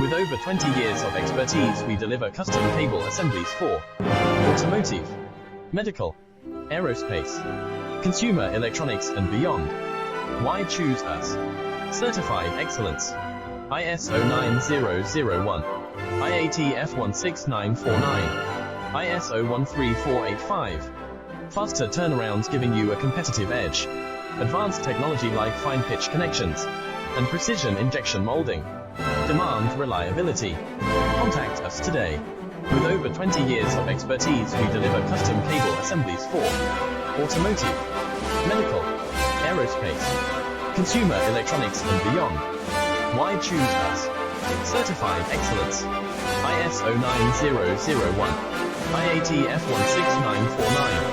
With over 20 years of expertise, we deliver custom cable assemblies for automotive, medical, aerospace, consumer electronics and beyond. Why choose us? Certified excellence. ISO 9001, IATF 16949, ISO 13485. Faster turnarounds giving you a competitive edge. Advanced technology like fine pitch connections and precision injection molding. Demand reliability. Contact us today. With over 20 years of expertise, we deliver custom cable assemblies for automotive, medical, aerospace, consumer electronics and beyond. Why choose us? Certified excellence. ISO 9001, IATF 16949.